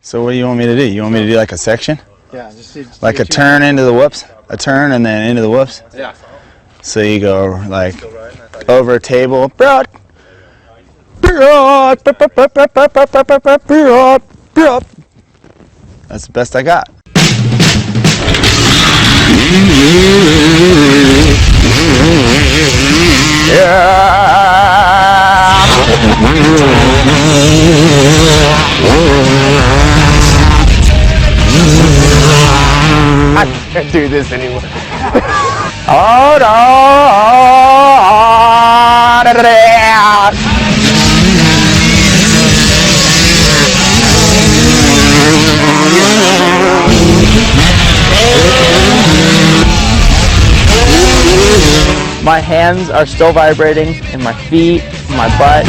So what do you want me to do? You want me to do like a section? Yeah, just like a turn into the whoops, a turn and then into the whoops. Yeah. So you go like over a table, that's the best I got. I can't do this anymore. Hold on. My hands are still vibrating, and my feet, my butt.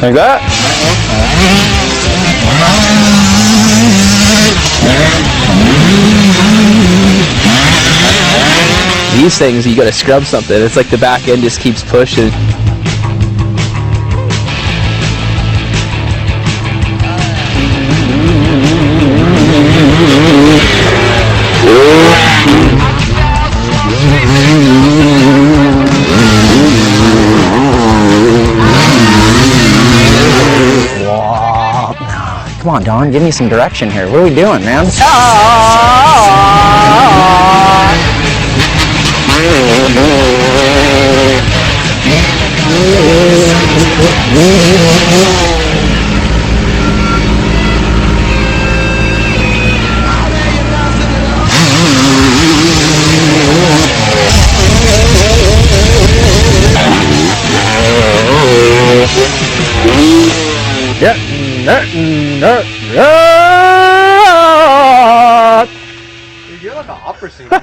Like that? These things, you gotta scrub something. It's like the back end just keeps pushing. Come on, Don, give me some direction here. What are we doing, man? You're like an opera singer.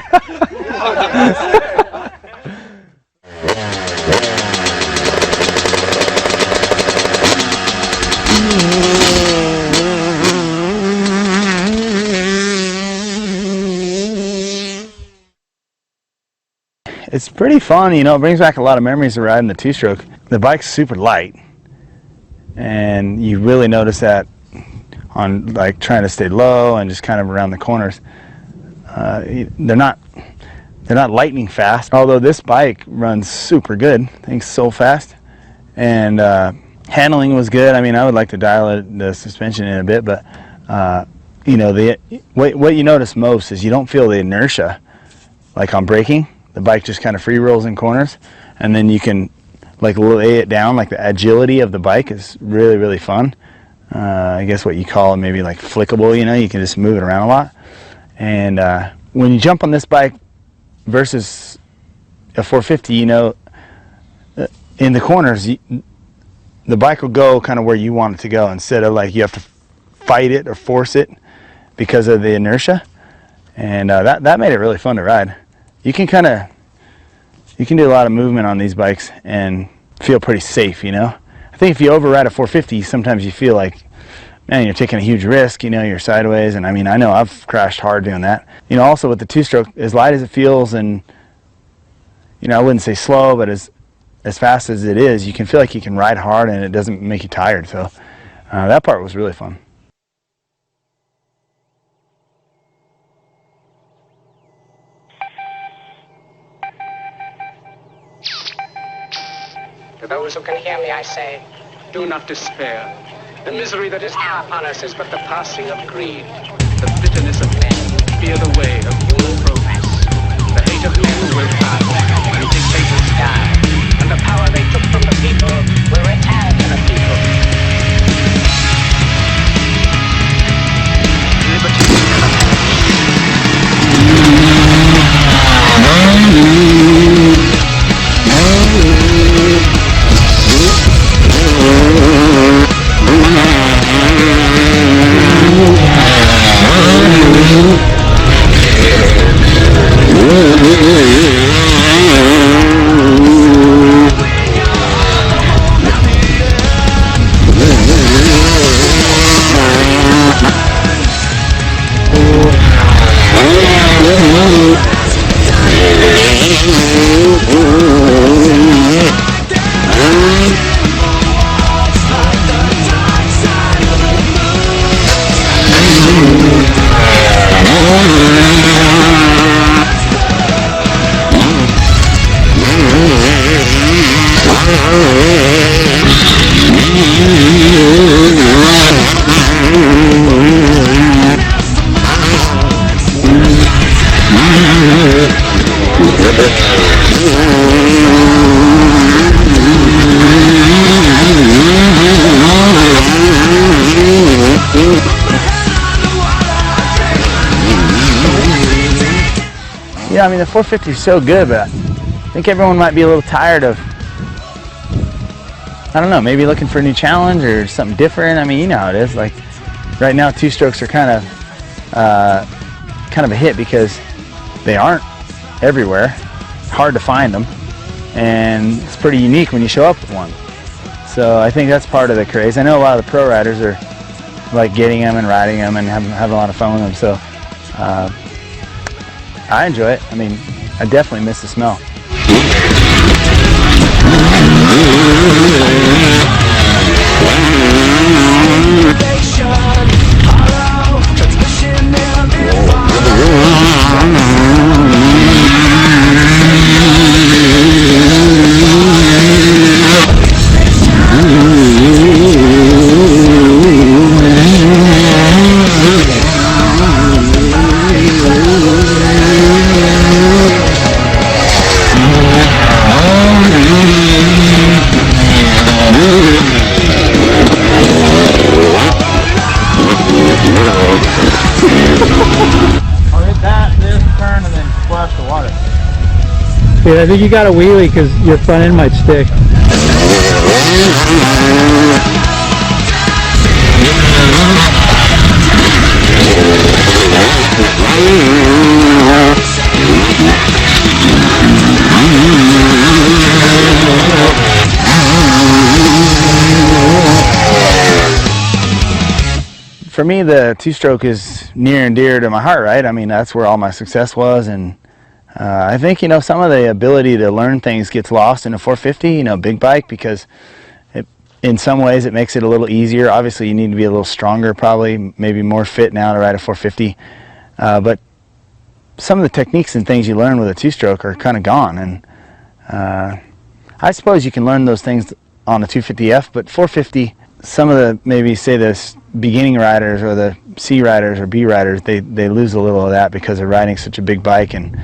It's pretty fun, you know, it brings back a lot of memories of riding the two-stroke. The bike's super light, and you really notice that on like trying to stay low and just kind of around the corners. They're not lightning fast, although this bike runs super good. I think so fast, and handling was good. I mean, I would like to dial the suspension in a bit, but you know, what you notice most is you don't feel the inertia like on braking. The bike just kind of free rolls in corners, and then you can like lay it down. Like the agility of the bike is really, really fun. I guess what you call it, maybe like flickable, you know, you can just move it around a lot. And when you jump on this bike versus a 450, you know, in the corners, the bike will go kind of where you want it to go, instead of like you have to fight it or force it because of the inertia. And that made it really fun to ride. You can do a lot of movement on these bikes and feel pretty safe, you know. I think if you override a 450, sometimes you feel like, man, you're taking a huge risk, you know, you're sideways. And I mean, I know I've crashed hard doing that. You know, also with the two-stroke, as light as it feels, and, you know, I wouldn't say slow, but as fast as it is, you can feel like you can ride hard and it doesn't make you tired. So that part was really fun. To those who can hear me, I say, do not despair. The misery that is now upon us is but the passing of greed. The bitterness of men fear the way of human progress. The hate of men will pass, and dictators die. And the power they took from the people will return to the people. Liberty will come. I mean, the 450 is so good, but I think everyone might be a little tired of, I don't know, maybe looking for a new challenge or something different. I mean, you know how it is. Like right now, two-strokes are kind of a hit because they aren't everywhere. Hard to find them, and it's pretty unique when you show up with one. So I think that's part of the craze. I know a lot of the pro riders are like getting them and riding them and having a lot of fun with them. So I enjoy it. I mean, I definitely miss the smell. Yeah, I think you got a wheelie because your front end might stick. For me, the two-stroke is near and dear to my heart, right? I mean, that's where all my success was, and I think, you know, some of the ability to learn things gets lost in a 450, you know, big bike, because in some ways it makes it a little easier. Obviously, you need to be a little stronger, probably, maybe more fit now to ride a 450. But some of the techniques and things you learn with a two-stroke are kind of gone. And I suppose you can learn those things on a 250F, but 450, some of the, maybe say the beginning riders or the C riders or B riders, they lose a little of that because they're riding such a big bike, and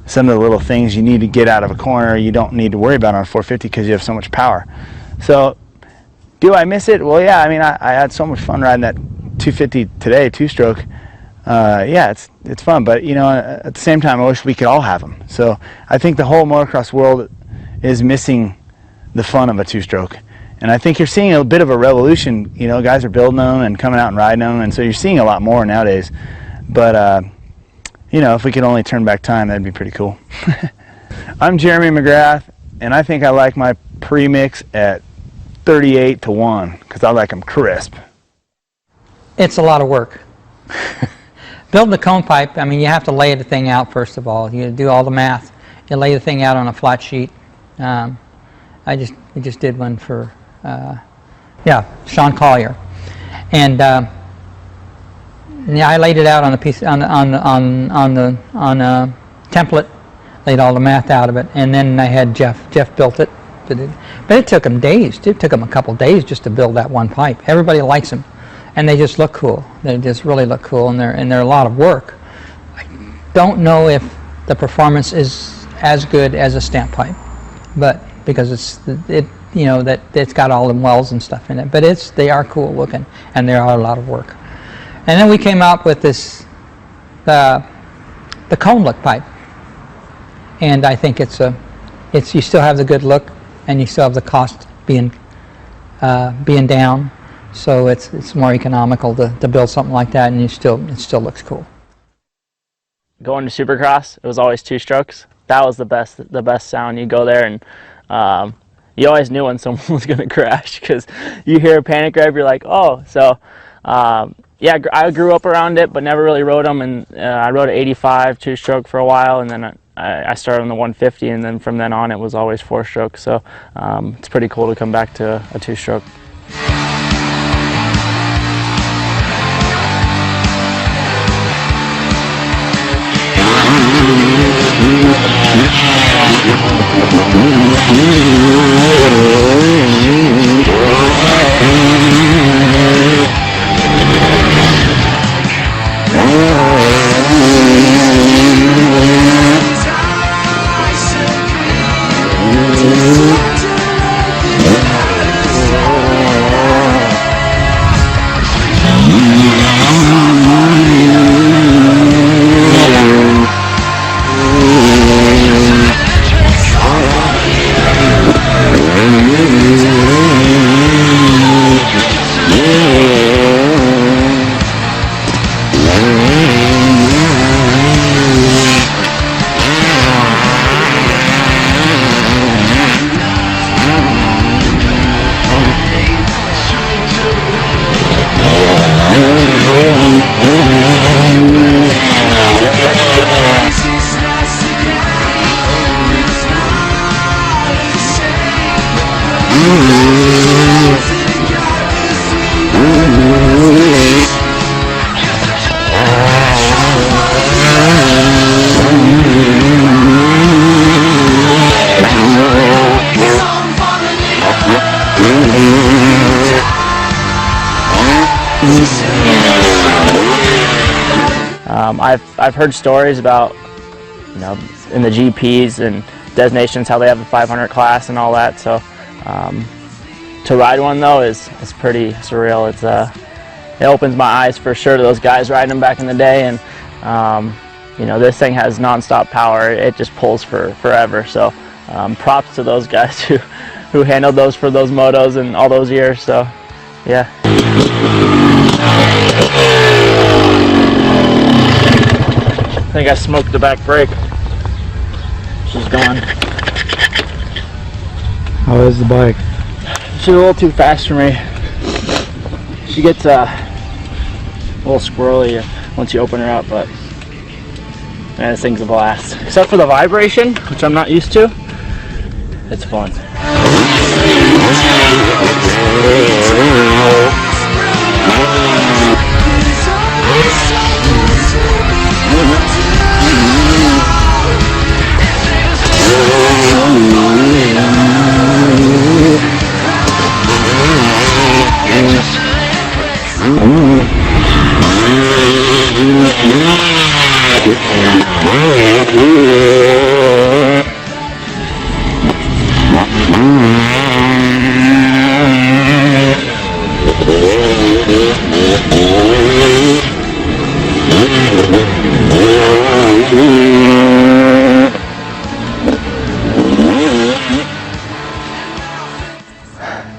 some of the little things you need to get out of a corner you don't need to worry about on a 450 because you have so much power. So do I miss it? Well, yeah, I mean, I had so much fun riding that 250 today, two-stroke. Yeah, it's fun, but you know, at the same time, I wish we could all have them. So I think the whole motocross world is missing the fun of a two-stroke. And I think you're seeing a bit of a revolution. You know, guys are building them and coming out and riding them, and so you're seeing a lot more nowadays. But you know, if we could only turn back time, that'd be pretty cool. I'm Jeremy McGrath, and I think I like my Premix at 38-1 because I like them crisp. It's a lot of work. Building a cone pipe, I mean, you have to lay the thing out first of all. You do all the math. You lay the thing out on a flat sheet. We just did one for, yeah, Sean Collier, and yeah, I laid it out on a piece on a template, laid all the math out of it, and then I had Jeff built it. But it took him days. It took him a couple days just to build that one pipe. Everybody likes them, and they just look cool. They just really look cool, and they're a lot of work. I don't know if the performance is as good as a stamp pipe, but because you know, that it's got all them wells and stuff in it, but they are cool looking, and they are a lot of work. And then we came out with this the cone look pipe, and I think you still have the good look, and you still have the cost being down, so it's more economical to build something like that, and it still looks cool. Going to Supercross, it was always two strokes. That was the best sound. You go there and you always knew when someone was going to crash because you hear a panic rev, you're like, oh. So yeah, I grew up around it, but never really rode them. And I rode an 85 two-stroke for a while, and then I started on the 150, and then from then on it was always four-stroke. So it's pretty cool to come back to a two-stroke. I've heard stories about, you know, in the GPs and designations how they have the 500 class and all that. So to ride one though is pretty surreal. It opens my eyes for sure to those guys riding them back in the day, and you know, this thing has non-stop power. It just pulls for forever. So props to those guys who handled those for those motos and all those years. So yeah. I think I smoked the back brake. She's gone. How is the bike? She's a little too fast for me. She gets a little squirrely once you open her up, but man, this thing's a blast. Except for the vibration, which I'm not used to. It's fun.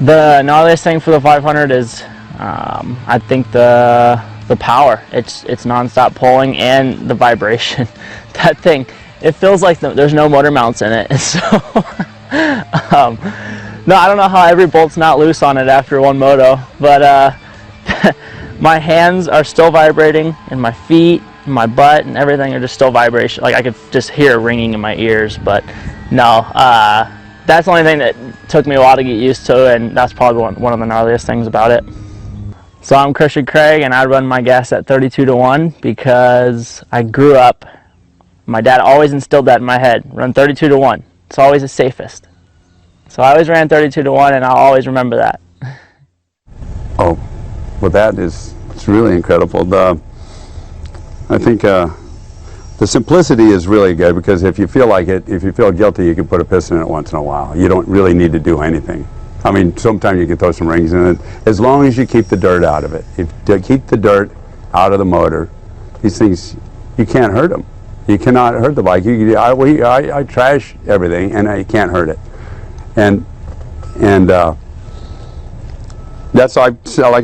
The gnarliest thing for the 500 is, I think the power. It's non-stop pulling and the vibration. That thing, it feels like there's no motor mounts in it. So, no, I don't know how every bolt's not loose on it after one moto, but my hands are still vibrating, and my feet, and my butt, and everything are just still vibration. Like I could just hear it ringing in my ears, but no. That's the only thing that took me a while to get used to, and that's probably one of the gnarliest things about it. So I'm Christian Craig, and I run my gas at 32-to-1 because I grew up, my dad always instilled that in my head, run 32-to-1. It's always the safest. So I always ran 32-to-1, and I'll always remember that. Oh, well, it's really incredible. I think the simplicity is really good, because if you feel like it, if you feel guilty, you can put a piston in it once in a while. You don't really need to do anything. I mean, sometimes you can throw some rings in it, as long as you keep the dirt out of it. If you keep the dirt out of the motor, these things, you can't hurt them. You cannot hurt the bike. I trash everything, and I can't hurt it. And that's like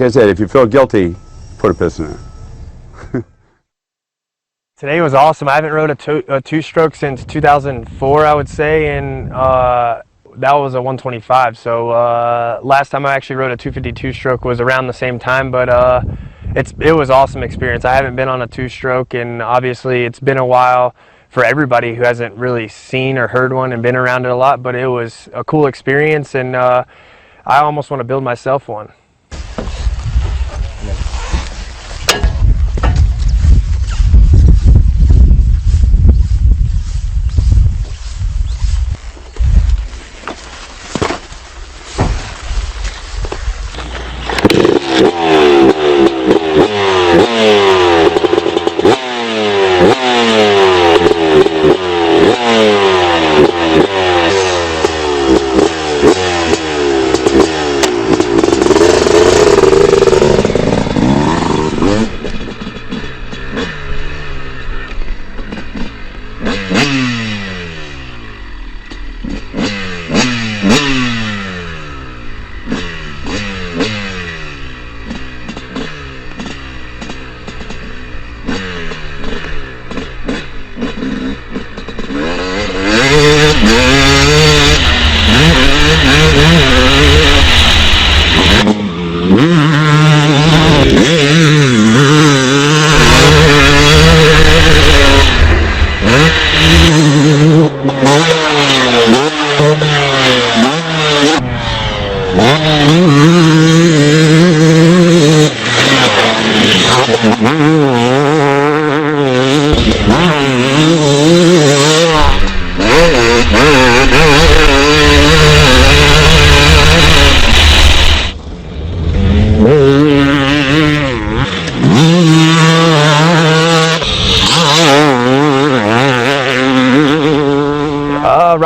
I said, if you feel guilty, put a piston in it. Today was awesome. I haven't rode a two-stroke since 2004, I would say, and that was a 125. So last time I actually rode a 250 stroke was around the same time, but it was an awesome experience. I haven't been on a two-stroke, and obviously it's been a while for everybody who hasn't really seen or heard one and been around it a lot, but it was a cool experience, and I almost want to build myself one.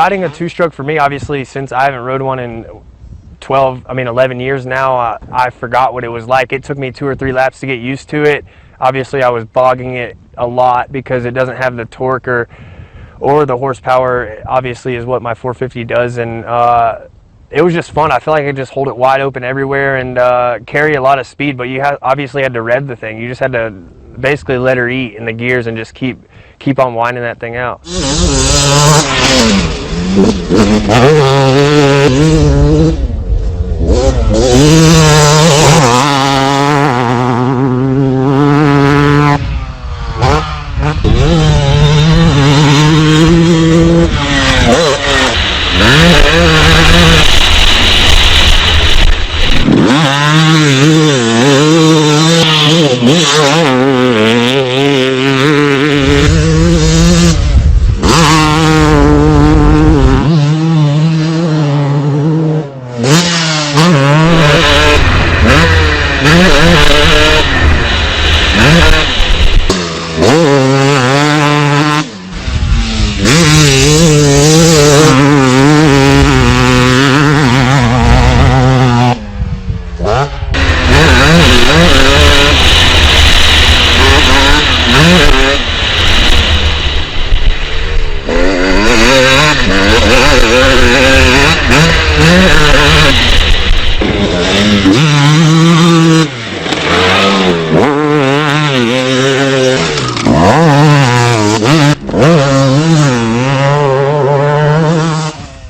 riding a two-stroke for me, obviously, since I haven't rode one in 11 years now, I forgot what it was like. It took me 2 or 3 laps to get used to it. Obviously, I was bogging it a lot because it doesn't have the torque or the horsepower, obviously, is what my 450 does. And it was just fun. I feel like I could just hold it wide open everywhere and carry a lot of speed, but you obviously had to rev the thing. You just had to basically let her eat in the gears and just keep on winding that thing out.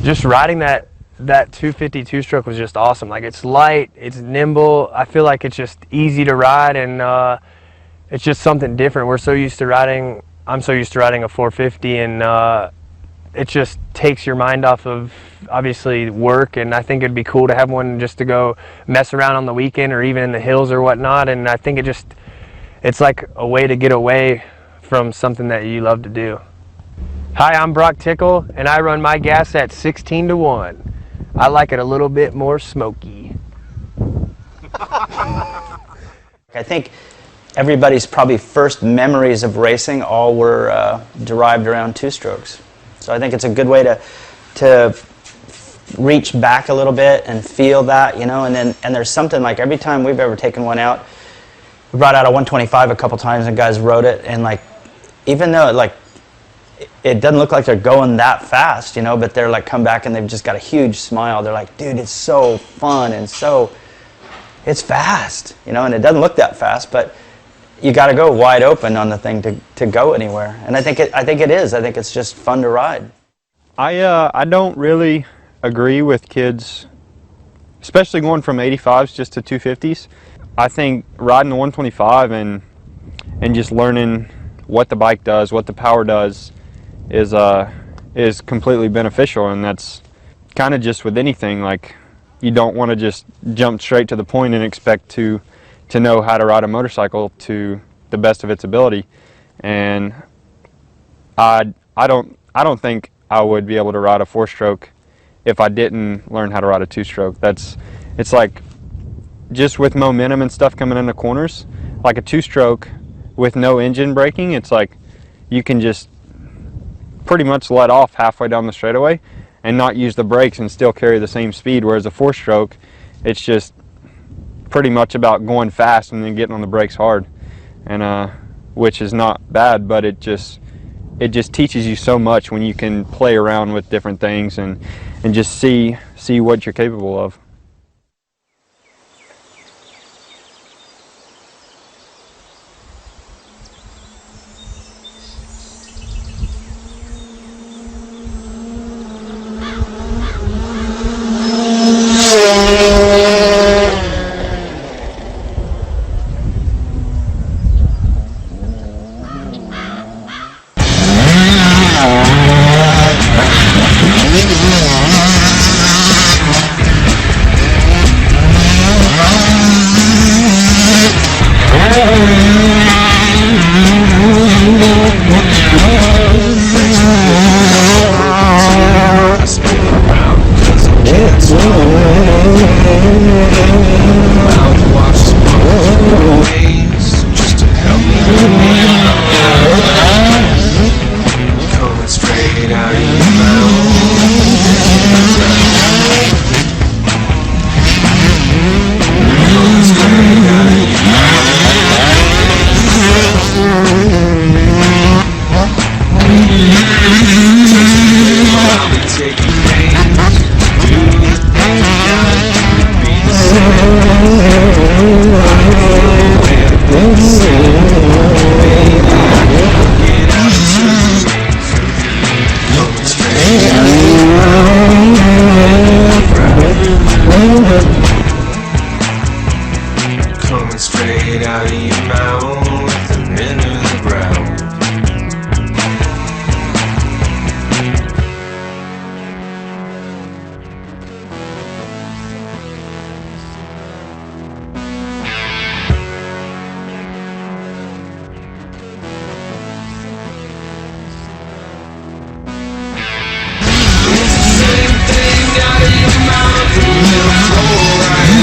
Just riding that 250 two-stroke was just awesome. Like, it's light, it's nimble. I feel like it's just easy to ride, and it's just something different. I'm so used to riding a 450, and it just takes your mind off of obviously work. And I think it'd be cool to have one just to go mess around on the weekend or even in the hills or whatnot. And I think it's like a way to get away from something that you love to do. Hi, I'm Broc Tickle, and I run my gas at 16 to 1. I like it a little bit more smoky. I think everybody's probably first memories of racing all were derived around two-strokes. So I think it's a good way to reach back a little bit and feel that, you know. And there's something like every time we've ever taken one out, we brought out a 125 a couple times and guys rode it, and like, even though it doesn't look like they're going that fast, you know, but they're like come back and they've just got a huge smile. They're like, dude, it's so fun and it's fast, you know, and it doesn't look that fast, but you got to go wide open on the thing to go anywhere. And I think it is. I think it's just fun to ride. I don't really agree with kids, especially going from 85s just to 250s. I think riding the 125 and just learning what the bike does, what the power does, is completely beneficial. And that's kind of just with anything. Like, you don't want to just jump straight to the point and expect to know how to ride a motorcycle to the best of its ability. And I don't think I would be able to ride a 4-stroke if I didn't learn how to ride a 2-stroke. It's like, just with momentum and stuff coming in the corners, like a 2-stroke with no engine braking, it's like you can just pretty much let off halfway down the straightaway and not use the brakes and still carry the same speed. Whereas a 4-stroke, it's just pretty much about going fast and then getting on the brakes hard, and which is not bad, but it just teaches you so much when you can play around with different things and just see what you're capable of. Coming straight out of your mouth with the men of the ground. Same thing out of your mouth and you'll flow right.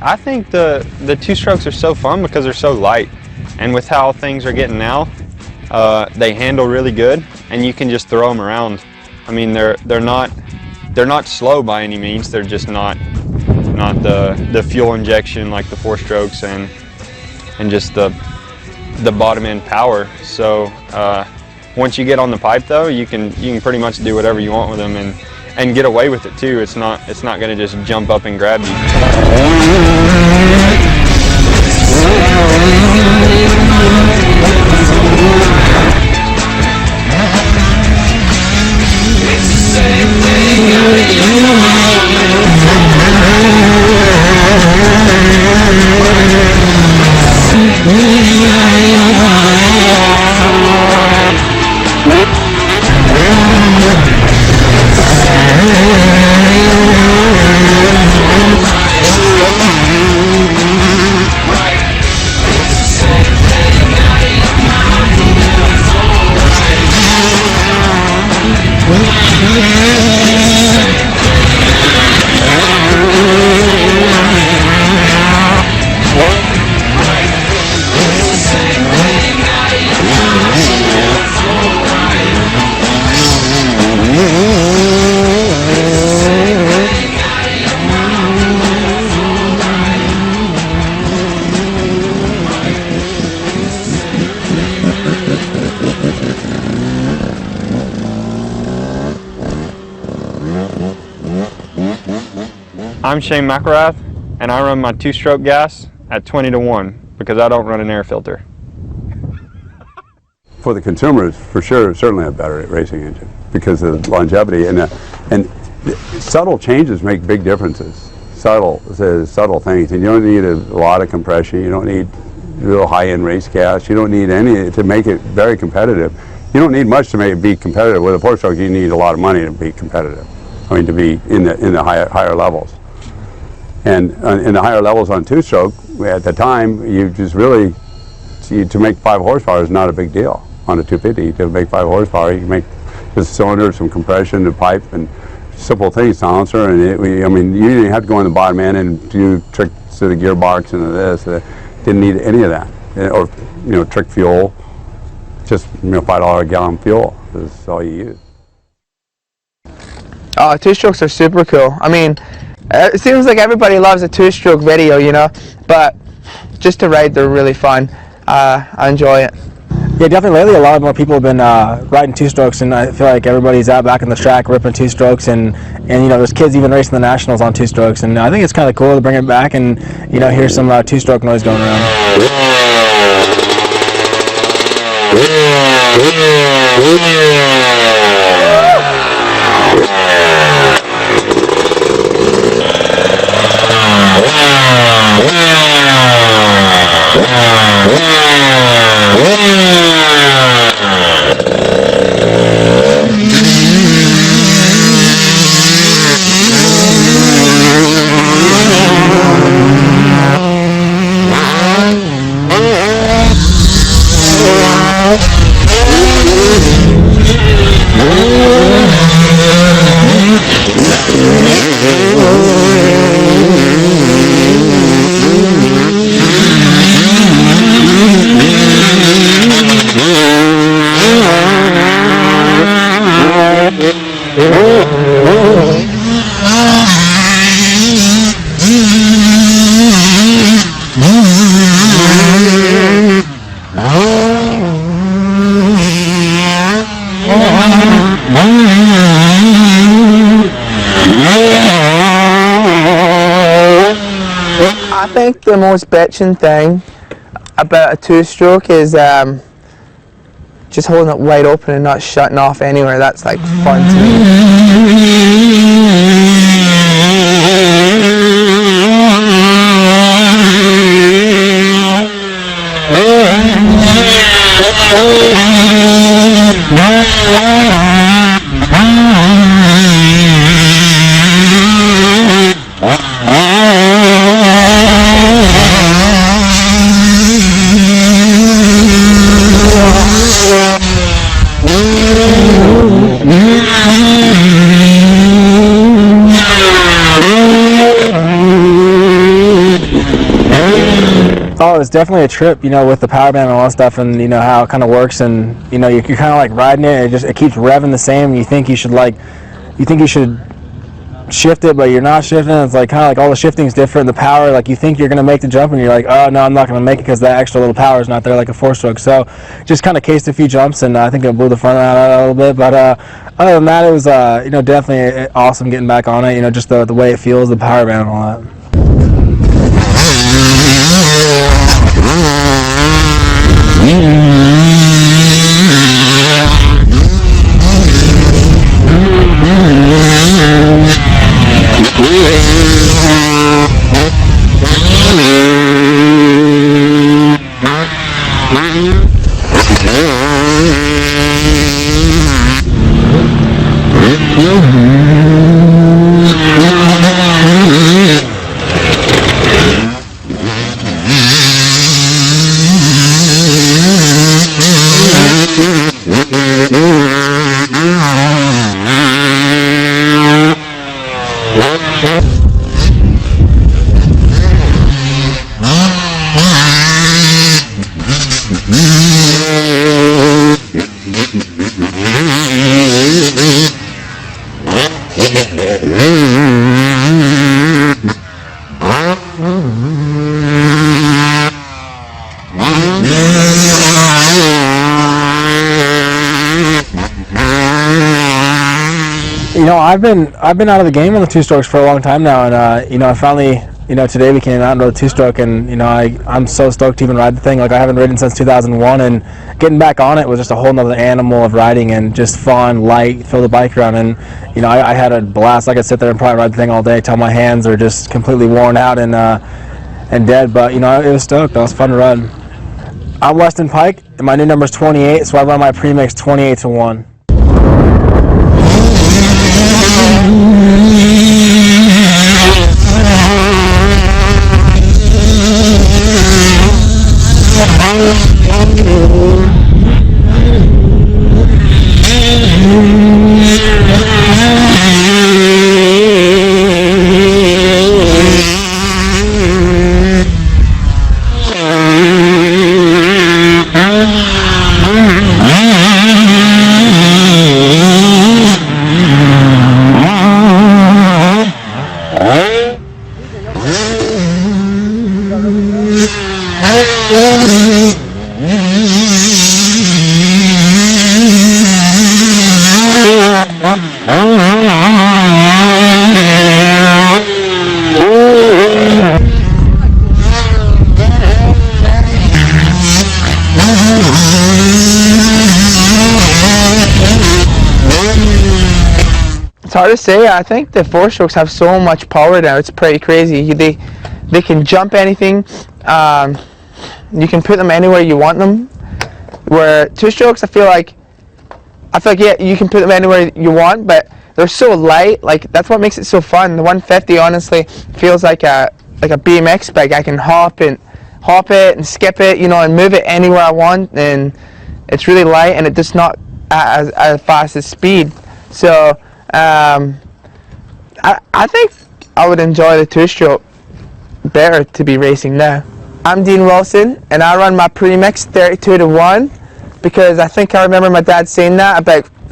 I think the two-strokes are so fun because they're so light, and with how things are getting now, they handle really good, and you can just throw them around. I mean, they're not slow by any means. They're just not the fuel injection like the four-strokes and just the bottom end power. So once you get on the pipe, though, you can pretty much do whatever you want with them and get away with it too. It's not going to just jump up and grab you. I'm Shane McElrath, and I run my two-stroke gas at 20 to 1 because I don't run an air filter. For the consumers, for sure, certainly a better racing engine because of the longevity and subtle changes make big differences. Subtle things, and you don't need a lot of compression. You don't need real high-end race gas. You don't need any to make it very competitive. You don't need much to make it be competitive. With a four-stroke, you need a lot of money to be competitive. I mean, to be in the higher levels. And in the higher levels on two-stroke, at the time, you just really, to make 5 horsepower is not a big deal on a 250. To make 5 horsepower, you can make just a cylinder, some compression, the pipe, and simple things, silencer. And I mean, you didn't have to go in the bottom end and do tricks to the gearbox and this. Didn't need any of that, or trick fuel. Just $5 a gallon fuel is all you use. Two-strokes are super cool. I mean, it seems like everybody loves a two-stroke video, but just to ride, they're really fun. I enjoy it. Yeah, definitely. Lately, a lot more people have been riding two-strokes, and I feel like everybody's out back on the track ripping two-strokes, and there's kids even racing the nationals on two-strokes, and I think it's kind of cool to bring it back and hear some two-stroke noise going around. I think the most bitching thing about a two-stroke is just holding it wide open and not shutting off anywhere. That's like fun to Oh, it's definitely a trip, you know, with the power band and all that stuff, and you know how it kind of works, and you know you're kind of like riding it. It keeps revving the same. And you think you should shift it, but you're not shifting. It's like kind of like all the shifting's different. The power, like you think you're gonna make the jump, and you're like, oh no, I'm not gonna make it because that extra little power is not there like a four-stroke. So just kind of cased a few jumps, and I think it blew the front out a little bit. But other than that, it was you know, definitely awesome getting back on it. You know, just the way it feels, the power band and all that. You know, I've been out of the game on the two-strokes for a long time now, and you know, I finally, you know, today became out into the two-stroke, and you know, I'm so stoked to even ride the thing. Like I haven't ridden since 2001, and getting back on it was just a whole nother animal of riding, and just fun, light, throw the bike around, and you know, I had a blast. I could sit there and probably ride the thing all day till my hands are just completely worn out and dead. But you know, it was stoked. That was fun to ride. I'm Weston Peick, and my new number is 28, so I run my Premix 28-1. It's hard to say. I think the four-strokes have so much power now. It's pretty crazy. They can jump anything. You can put them anywhere you want them. Where two-strokes, I feel like yeah, you can put them anywhere you want, but they're so light. Like that's what makes it so fun. The 150 honestly feels like a BMX bike. I can hop it and skip it, you know, and move it anywhere I want, and it's really light and it does not as fast as speed. So I think I would enjoy the two-stroke better to be racing now. I'm Dean Wilson, and I run my Premix 32-1 because I think I remember my dad saying that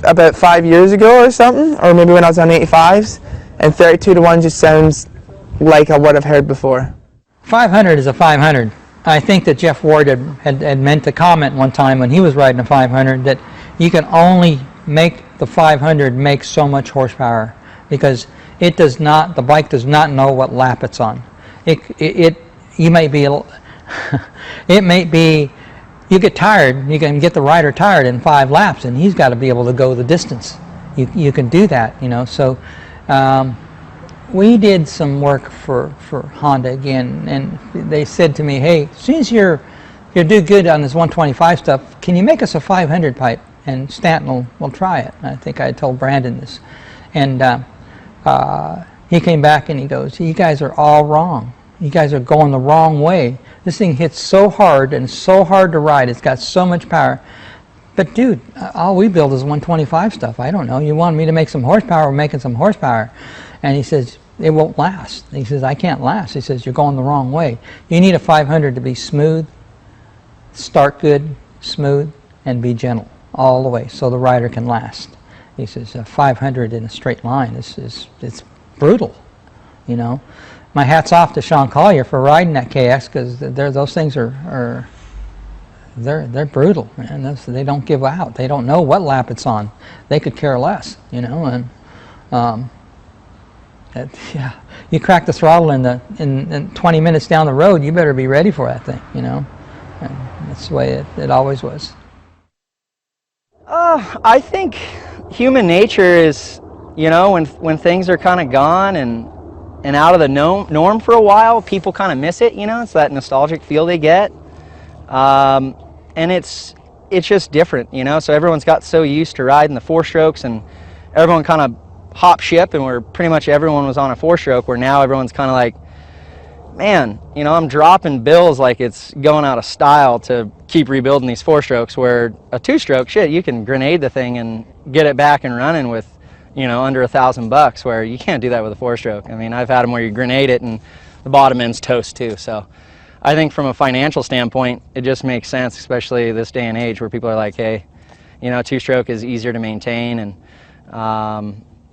about 5 years ago or something, or maybe when I was on 85s, and 32-1 just sounds like I would have heard before. 500 is a 500. I think that Jeff Ward had meant to comment one time when he was riding a 500 that you can only make the 500 make so much horsepower because the bike does not know what lap it's on. you may be, it may be, you get tired, you can get the rider tired in 5 laps, and he's got to be able to go the distance. You can do that, you know. So we did some work for Honda again, and they said to me, hey, as soon as you do good on this 125 stuff, can you make us a 500 pipe? And Stanton will try it. I think I told Brandon this. And he came back and he goes, you guys are all wrong. You guys are going the wrong way. This thing hits so hard and so hard to ride. It's got so much power. But dude, all we build is 125 stuff. I don't know. You want me to make some horsepower? We're making some horsepower. And he says, it won't last. He says, I can't last. He says, you're going the wrong way. You need a 500 to be smooth, start good, smooth, and be gentle all the way so the rider can last. He says, 500 in a straight line, it's brutal, you know. My hat's off to Sean Collier for riding that KX, because those things are they're brutal, man. They don't give out. They don't know what lap it's on. They could care less, you know. And yeah, you crack the throttle in 20 minutes down the road, you better be ready for that thing, you know. And that's the way it always was. I think human nature is, you know, when things are kind of gone and out of the norm for a while, people kind of miss it, you know. It's that nostalgic feel they get. And it's just different, you know. So everyone's got so used to riding the 4-strokes, and everyone kind of hopped ship, and pretty much everyone was on a 4-stroke, where now everyone's kind of like, man, you know, I'm dropping bills like it's going out of style to keep rebuilding these 4-strokes, where a 2-stroke, shit, you can grenade the thing and get it back and running with, you know, under $1,000, where you can't do that with a 4-stroke. I mean, I've had them where you grenade it and the bottom end's toast too. So I think from a financial standpoint, it just makes sense, especially this day and age where people are like, hey, you know, 2-stroke is easier to maintain,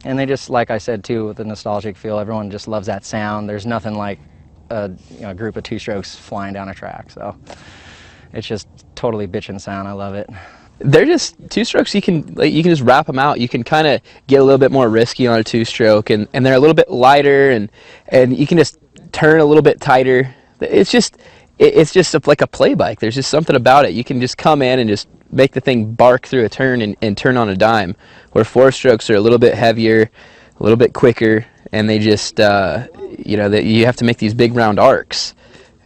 and they just, like I said too, with the nostalgic feel, everyone just loves that sound. There's nothing like a group of 2-strokes flying down a track. So it's just totally bitchin' sound. I love it. They're just 2-strokes. You can just wrap them out. You can kind of get a little bit more risky on a 2-stroke, and they're a little bit lighter, and you can just turn a little bit tighter. It's just like a play bike. There's just something about it. You can just come in and just make the thing bark through a turn and turn on a dime, where 4-strokes are a little bit heavier, a little bit quicker, and they just you know, that you have to make these big round arcs,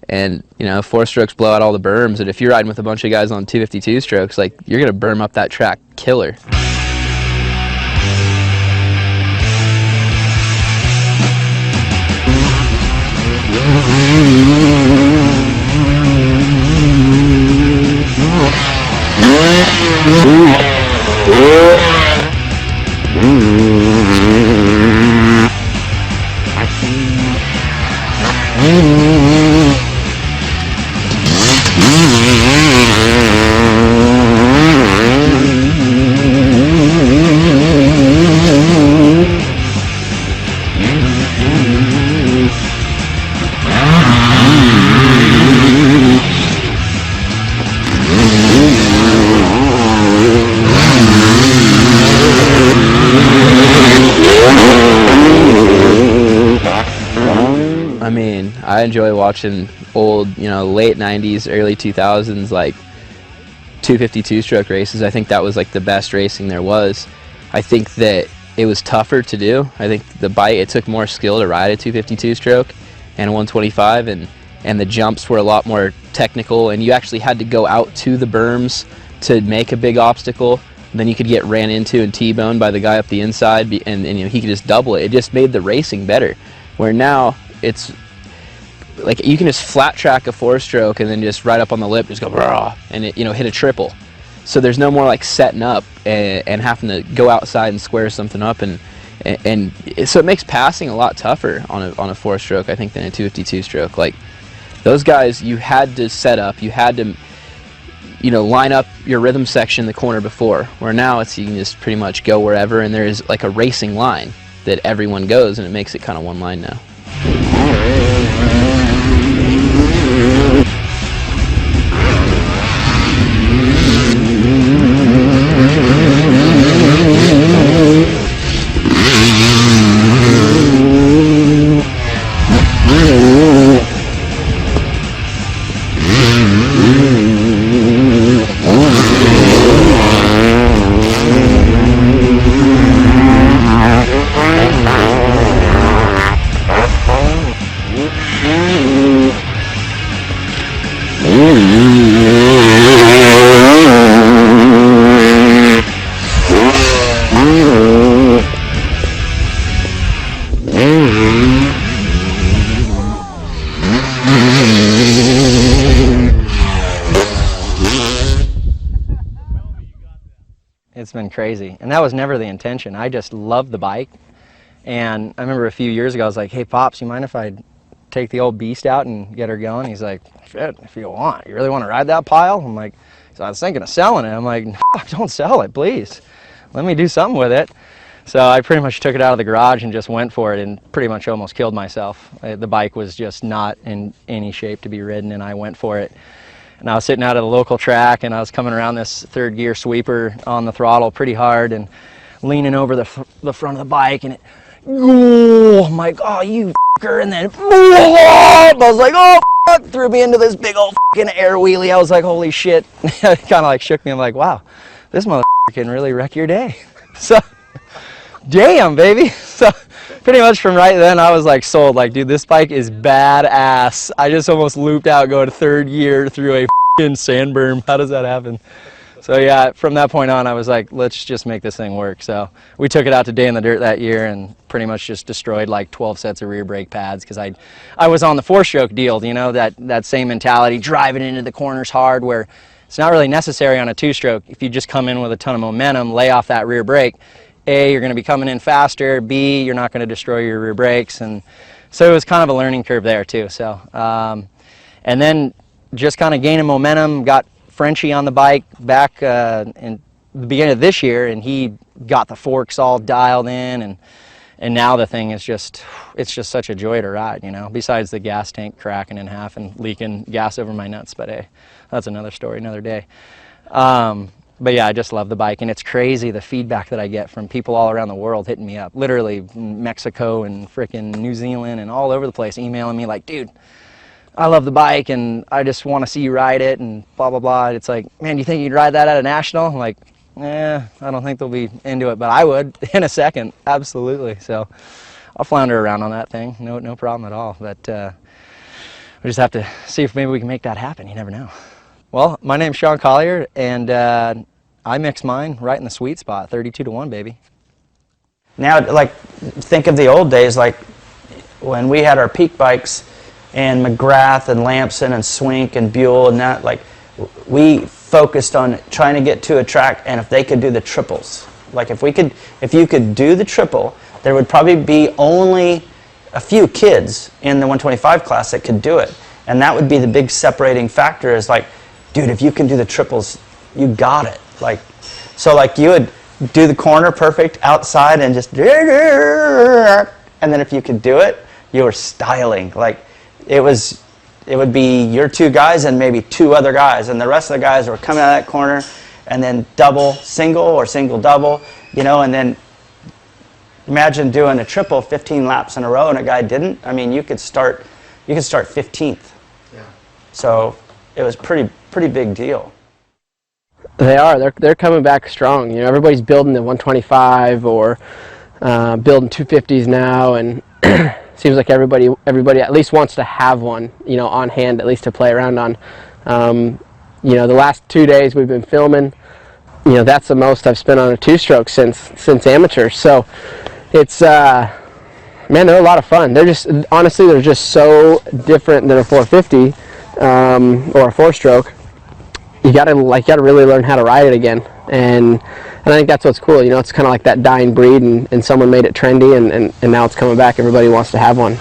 and you know, 4-strokes blow out all the berms, and if you're riding with a bunch of guys on 252 strokes, like, you're gonna berm up that track killer. I mean, I enjoy watching old, you know, late 90s, early 2000s, like 252 stroke races. I think that was like the best racing there was. I think that it was tougher to do. I think the bike, it took more skill to ride a 252 stroke and a 125, and the jumps were a lot more technical, and you actually had to go out to the berms to make a big obstacle. Then you could get ran into and T-boned by the guy up the inside, and you know, he could just double it. It just made the racing better. Where now it's like you can just flat track a 4-stroke and then just right up on the lip just go raw and it, you know, hit a triple. So there's no more like setting up and having to go outside and square something up, and so it makes passing a lot tougher on a 4-stroke, I think, than a 252 stroke. Like those guys, you had to set up, you had to, you know, line up your rhythm section in the corner before, where now it's you can just pretty much go wherever, and there is like a racing line that everyone goes, and it makes it kind of one line now. been crazy. And that was never the intention. I just love the bike. And I remember a few years ago, I was like, hey, Pops, you mind if I take the old beast out and get her going? He's like, shit, if you want. You really want to ride that pile? I'm like, so I was thinking of selling it. I'm like, no, don't sell it, please. Let me do something with it. So I pretty much took it out of the garage and just went for it and pretty much almost killed myself. The bike was just not in any shape to be ridden, and I went for it. And I was sitting out at a local track, and I was coming around this third gear sweeper on the throttle pretty hard and leaning over the front of the bike, and it, oh, I'm like, oh, you f***er, and then I was like, oh, f***, threw me into this big old f***ing air wheelie. I was like, holy shit. It kind of like shook me. I'm like, wow, this motherfucker can really wreck your day. So, damn, baby. So pretty much from right then, I was like sold. Like, dude, this bike is badass. I just almost looped out going to third gear through a f***ing sand berm. How does that happen? So yeah, from that point on, I was like, let's just make this thing work. So we took it out to Day in the Dirt that year and pretty much just destroyed like 12 sets of rear brake pads because I was on the 4-stroke deal, you know, that same mentality, driving into the corners hard, where it's not really necessary on a 2-stroke. If you just come in with a ton of momentum, lay off that rear brake, A, you're going to be coming in faster, B, you're not going to destroy your rear brakes. And so it was kind of a learning curve there too. So and then just kind of gaining momentum, got Frenchie on the bike back in the beginning of this year, and he got the forks all dialed in, and now the thing is just, it's just such a joy to ride, you know, besides the gas tank cracking in half and leaking gas over my nuts. But hey, that's another story, another day. But yeah, I just love the bike, and it's crazy the feedback that I get from people all around the world hitting me up, literally Mexico and frickin' New Zealand and all over the place, emailing me like, dude, I love the bike and I just want to see you ride it and blah, blah, blah. It's like, man, you think you'd ride that at a national? I'm like, I don't think they'll be into it, but I would in a second, absolutely. So I'll flounder around on that thing, no problem at all. But we just have to see if maybe we can make that happen. You never know. Well, my name's Sean Collier, and I mix mine right in the sweet spot, 32-1, baby. Now, like, think of the old days, like when we had our peak bikes, and McGrath and Lamson and Swink and Buell and that, like, we focused on trying to get to a track, and if they could do the triples. Like, if you could do the triple, there would probably be only a few kids in the 125 class that could do it. And that would be the big separating factor, is like, dude, if you can do the triples, you got it. Like, so like you would do the corner perfect outside and just, and then if you could do it, you were styling. Like, it would be your 2 guys and maybe 2 other guys, and the rest of the guys were coming out of that corner, and then double single or single double, you know. And then imagine doing a triple 15 laps in a row and a guy didn't. I mean, you could start 15th. Yeah. So it was pretty big deal. They are. They're coming back strong. You know, everybody's building the 125 or building 250s now, and seems like everybody at least wants to have one, you know, on hand, at least to play around on. You know, the last 2 days we've been filming, you know, that's the most I've spent on a 2-stroke since amateur. So it's, man, they're a lot of fun. They're just, honestly, they're just so different than a 450 or a 4-stroke. You gotta really learn how to ride it again. And I think that's what's cool. You know, it's kind of like that dying breed, and someone made it trendy, and now it's coming back. Everybody wants to have one.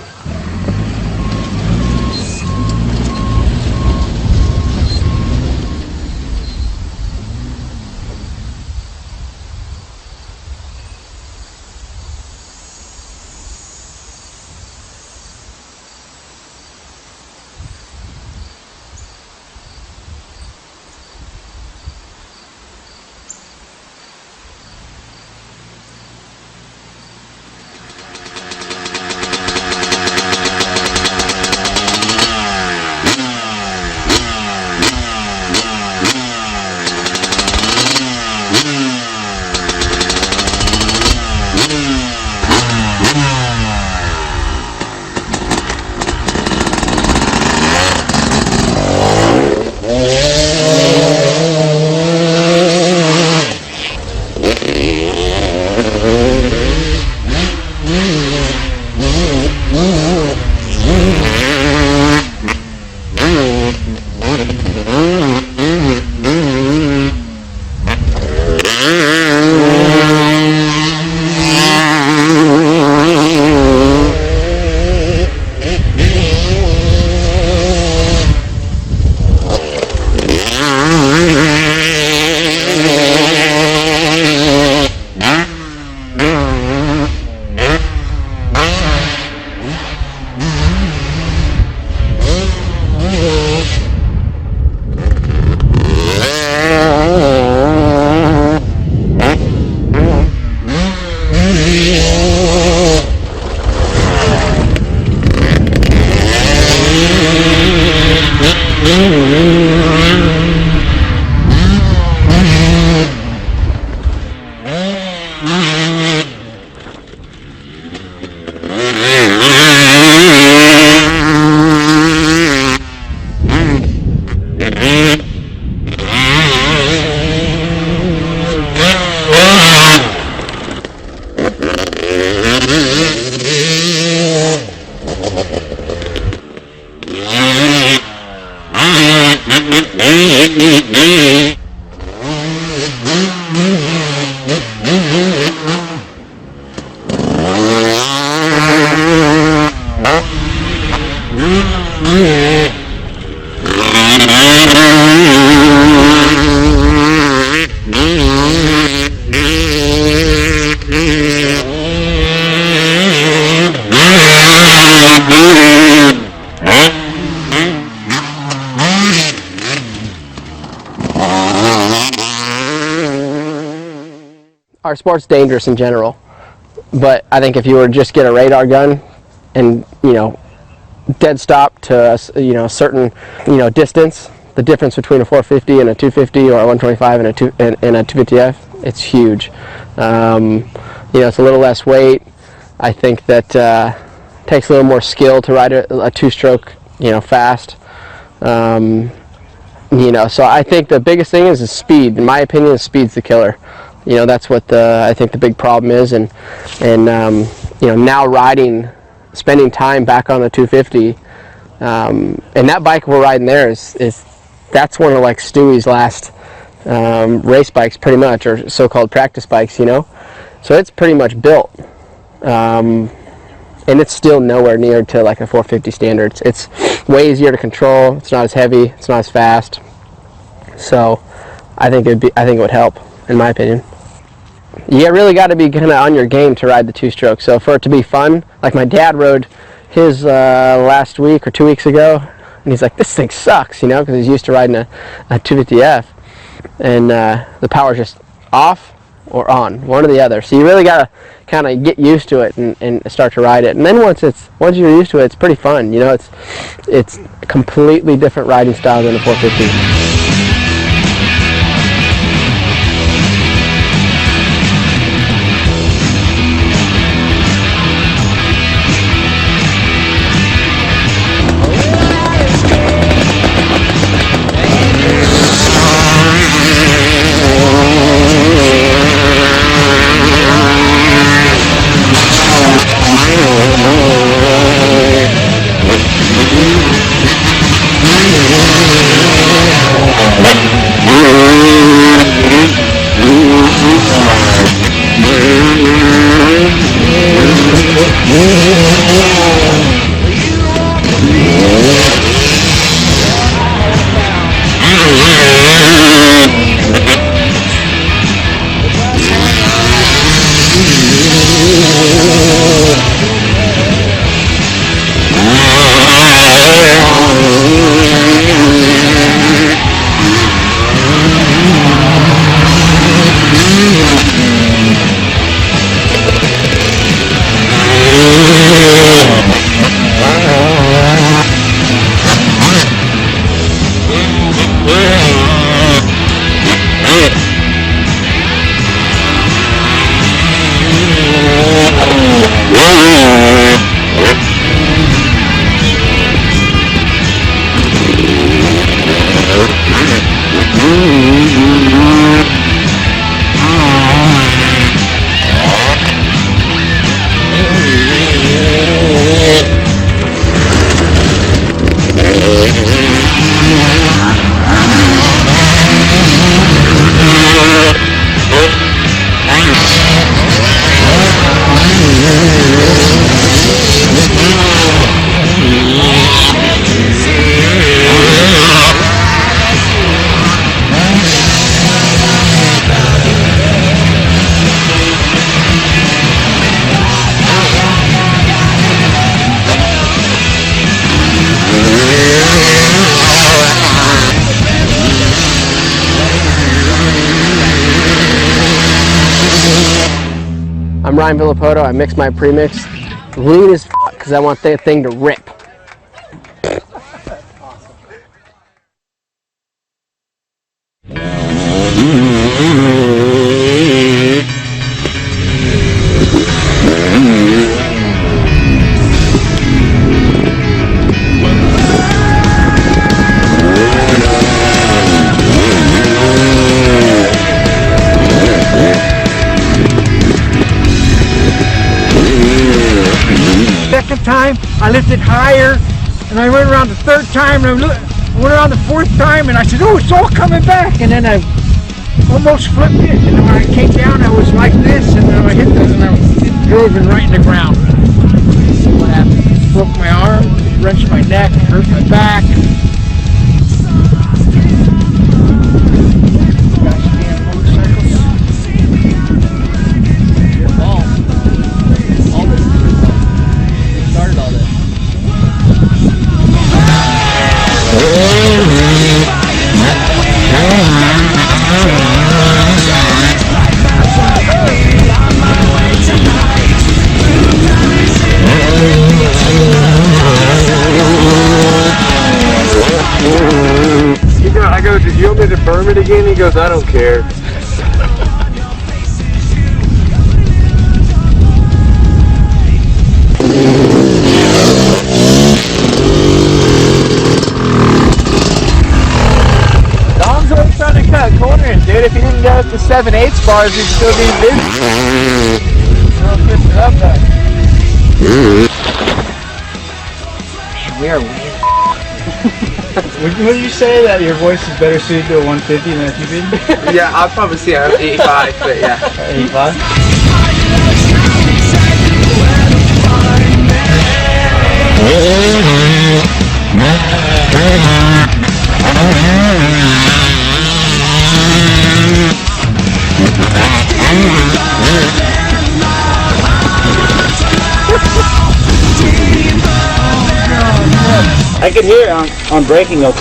Our sport's dangerous in general, but I think if you were to just get a radar gun and, you know, dead stop to a, you know, certain, you know, distance, the difference between a 450 and a 250 or a 125 and a 250F, it's huge. You know, it's a little less weight. I think that takes a little more skill to ride a two-stroke, you know, fast. You know, so I think the biggest thing is speed. In my opinion, speed's the killer. You know, that's what I think the big problem is, and you know, now spending time back on the 250, and that bike we're riding there is that's one of like Stewie's last race bikes, pretty much, or so-called practice bikes, you know. So it's pretty much built, and it's still nowhere near to like a 450 standards. It's way easier to control. It's not as heavy. It's not as fast. So I think it would help, in my opinion. You really got to be kind of on your game to ride the two-stroke. So for it to be fun, like my dad rode his last week or 2 weeks ago, and he's like, this thing sucks, you know, because he's used to riding a 250F, and the power's just off or on, one or the other. So you really got to kind of get used to it and start to ride it. And then once you're used to it, it's pretty fun. You know, it's a completely different riding style than a 450. I'm Ryan Villopoto. I mix my premix lean as f because I want that thing to rip. Second time I lifted higher, and I went around the third time, and I went around the fourth time, and I said, oh, it's all coming back. And then I almost flipped it, and then when I came down, I was like this, and then I hit this, and I drove it right in the ground. What happened? Broke my arm, wrenched my neck, hurt my back. I go, did you want me to burn it again? He goes, I don't care. Dom's always trying to cut corners, dude. If he didn't go up to 7/8 bars, he'd still be busy. I'll twist it up though. Man, we are weird. Would you say that your voice is better suited to a 150 than a 250? Yeah, I'll probably see an 85, but yeah. 85? I could hear it on braking, though,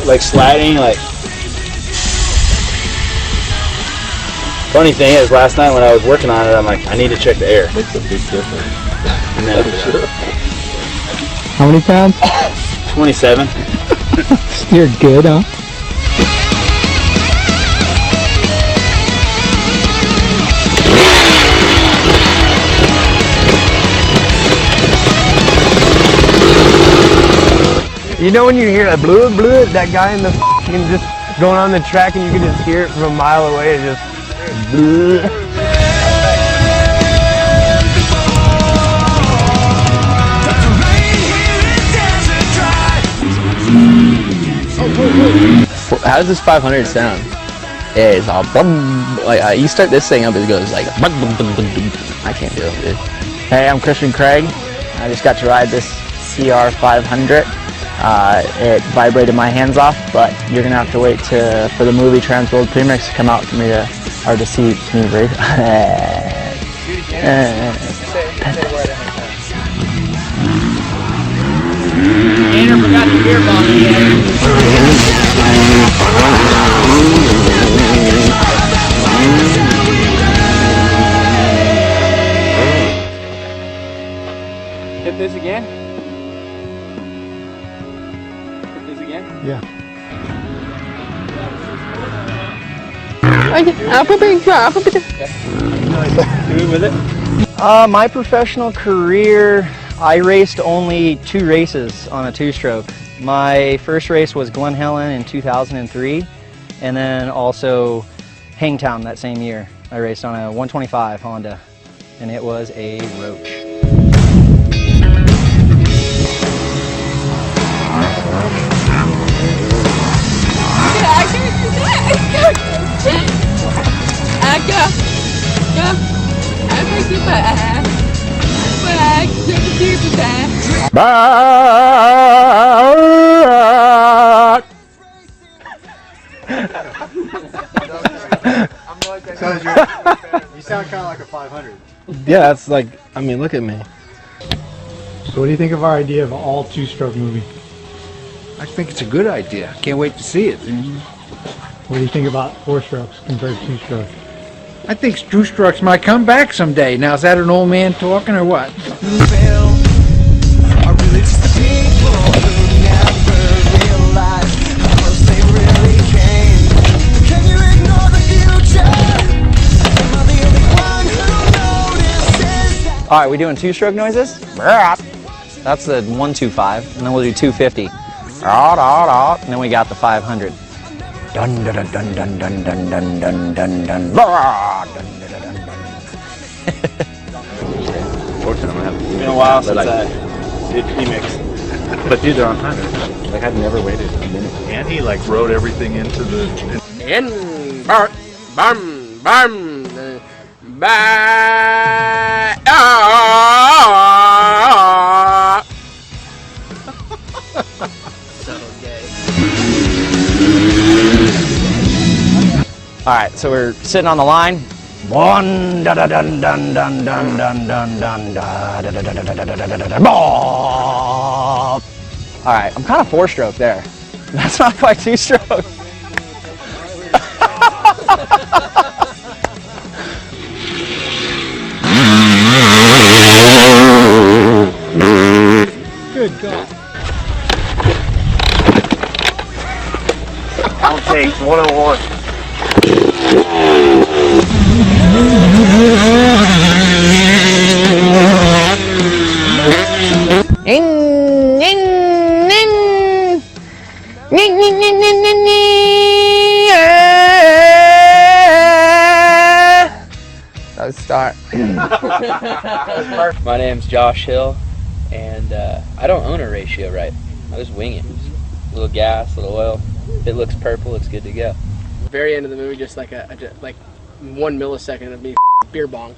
like sliding, like. Funny thing is, last night when I was working on it, I'm like, I need to check the air. Makes a big difference. And then, How many pounds? 27. You're good, huh? You know when you hear that blue, that guy in the f***ing just going on the track and you can just hear it from a mile away, it just blue. How does this 500 sound? Yeah, it's all bum. Like you start this thing up, it goes like bum, bum, bum, bum, bum. I can't do it, dude. Hey, I'm Christian Craig. I just got to ride this CR500. It vibrated my hands off, but you're gonna have to wait for the movie TransWorld Premix to come out for me to see me race. Tanner forgot the beer bottle Hit this again? Yeah. My professional career, I raced only 2 races on a 2-stroke. My first race was Glen Helen in 2003, and then also Hangtown that same year. I raced on a 125 Honda, and it was a roach. You sound kind of like a 500. Yeah, that's like, I mean, look at me. So what do you think of our idea of an all 2-stroke movie? I think it's a good idea. Can't wait to see it. What do you think about 4-strokes compared to 2-strokes? I think 2-strokes might come back someday. Now, is that an old man talking or what? All right, we doing 2-stroke noises? That's the 125, and then we'll do 250. And then we got the 500. Dun dun dun dun dun dun dun dun dun dun dun. It's been a while since I he mixed. But dude, they're on time. Like I've never waited a minute. And he like wrote everything into the. So gay. All right, so we're sitting on the line. One da da dun dun dun dun dun dun dun da da da da da da da da da da. All right, I'm kind of 4-stroke there. That's not quite 2-stroke. Good God. Outtakes 101. Let's start. My name's Josh Hill, and I don't own a ratio right. I just wing it. A little gas, a little oil. If it looks purple, it's good to go. Very end of the movie, just like 1 millisecond of me beer bong.